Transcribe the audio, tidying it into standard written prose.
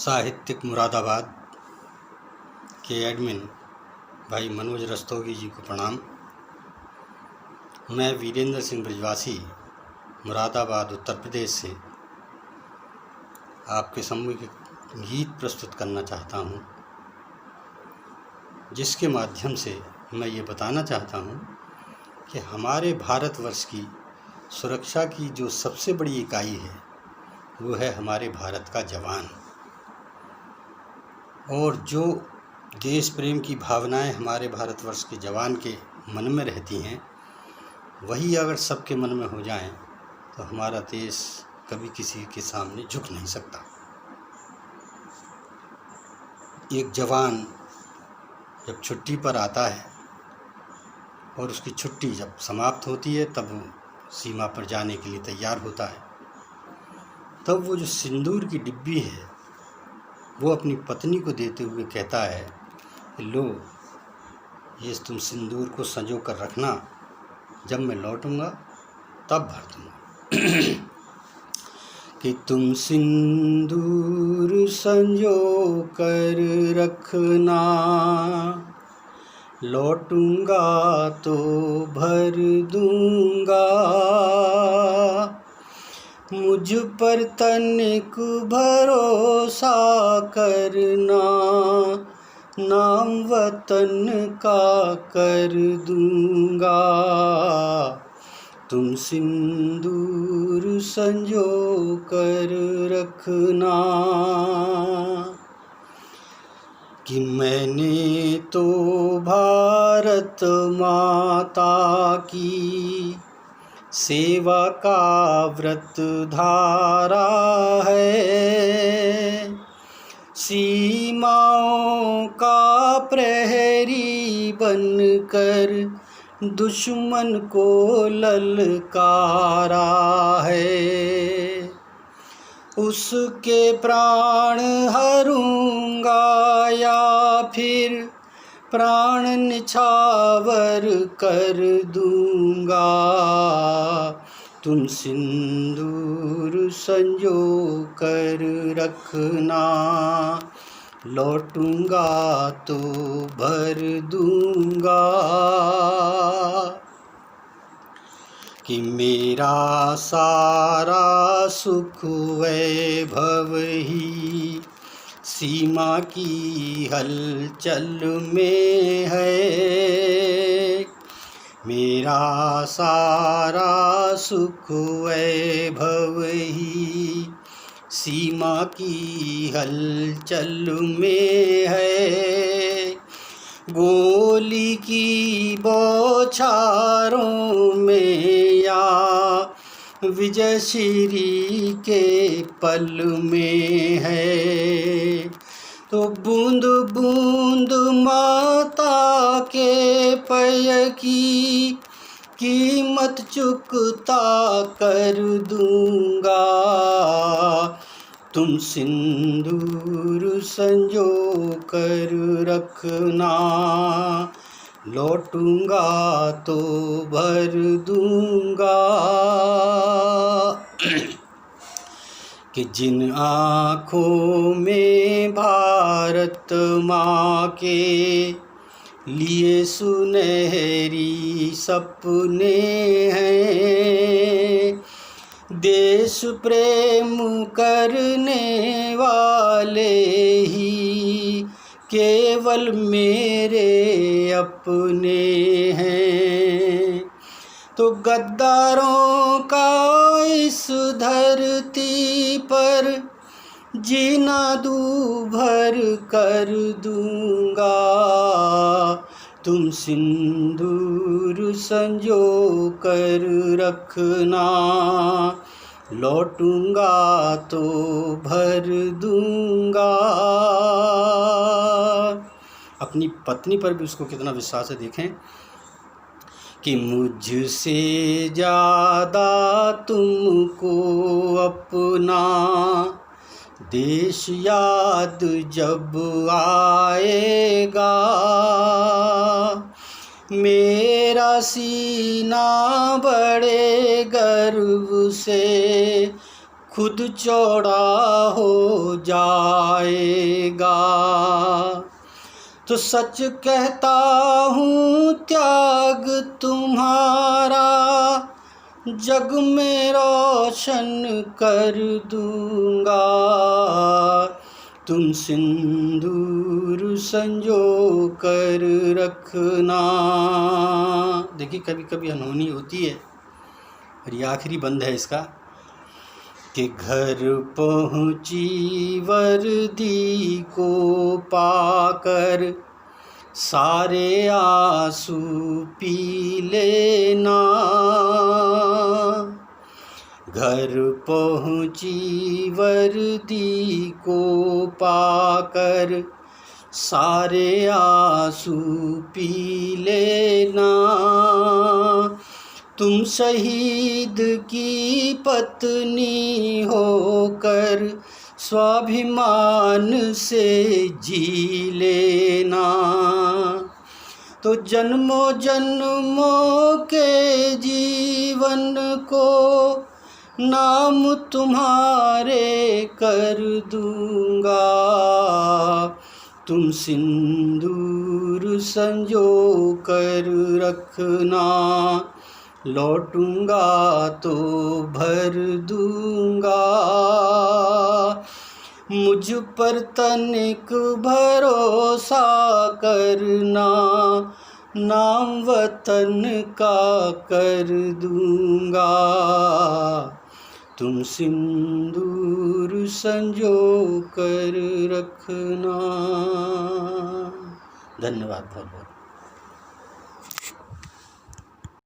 साहित्यिक मुरादाबाद के एडमिन भाई मनोज रस्तोगी जी को प्रणाम। मैं वीरेंद्र सिंह ब्रजवासी मुरादाबाद उत्तर प्रदेश से आपके सम्मुख गीत प्रस्तुत करना चाहता हूँ, जिसके माध्यम से मैं ये बताना चाहता हूँ कि हमारे भारतवर्ष की सुरक्षा की जो सबसे बड़ी इकाई है वो है हमारे भारत का जवान। और जो देश प्रेम की भावनाएं हमारे भारतवर्ष के जवान के मन में रहती हैं, वही अगर सबके मन में हो जाएं तो हमारा देश कभी किसी के सामने झुक नहीं सकता। एक जवान जब छुट्टी पर आता है और उसकी छुट्टी जब समाप्त होती है तब वो सीमा पर जाने के लिए तैयार होता है, तब वो जो सिंदूर की डिब्बी है वो अपनी पत्नी को देते हुए कहता है कि लो, ये तुम सिंदूर को संजो कर रखना, जब मैं लौटूंगा तब भर दूंगा। कि तुम सिंदूर संजो कर रखना, लौटूंगा तो भर दूंगा। मुझ पर तनिक भरोसा करना, नाम वतन का कर दूंगा। तुम सिंदूर संजो कर रखना। कि मैंने तो भारत माता की सेवा का व्रत धारा है, सीमाओं का प्रहरी बनकर दुश्मन को ललकारा है। उसके प्राण हरूंगा या फिर प्राण निछावर कर दूंगा। तुम सिंदूर संजो कर रखना, लौटूंगा तो भर दूंगा। कि मेरा सारा सुख वैभव ही सीमा की हलचल में है। मेरा सारा सुख वैभव ही सीमा की हलचल में है। गोली की बौछारों में या विजय श्री के पल में है। तो बूंद बूंद माता के पय की कीमत चुकता कर दूंगा। तुम सिंदूर संजो कर रखना, लौटूंगा तो भर दूंगा। कि जिन आँखों में भारत माँ के लिए सुनहरी सपने हैं, देश प्रेम करने वाले ही केवल मेरे अपने हैं। तो गद्दारों का इस धरती पर जीना दूभर कर दूंगा। तुम सिंदूर संजो कर रखना, लौटूंगा तो भर दूंगा। अपनी पत्नी पर भी उसको कितना विश्वास है, देखें। कि मुझसे ज़्यादा तुमको अपना देश याद जब आएगा, मेरा सीना बड़े गर्व से खुद चौड़ा हो जाएगा। तो सच कहता हूँ त्याग तुम्हारा जग में रोशन कर दूंगा। तुम सिंदूर संजो कर रखना। देखिए कभी कभी अनहोनी होती है, और ये आखिरी बंद है इसका कि घर पहुँची वर्दी को पाकर सारे आंसू पी लेना। घर पहुँची वर्दी को पाकर सारे आंसू पी लेना। तुम शहीद की पत्नी होकर स्वाभिमान से जी लेना। तो जन्मों जन्मों के जीवन को नाम तुम्हारे कर दूंगा। तुम सिंदूर संजो कर रखना। लौटूंगा तो भर दूंगा। मुझ पर तनिक भरोसा करना, नाम वतन का कर दूंगा। तुम सिंदूर संजो कर रखना। धन्यवाद बहुत बहुत।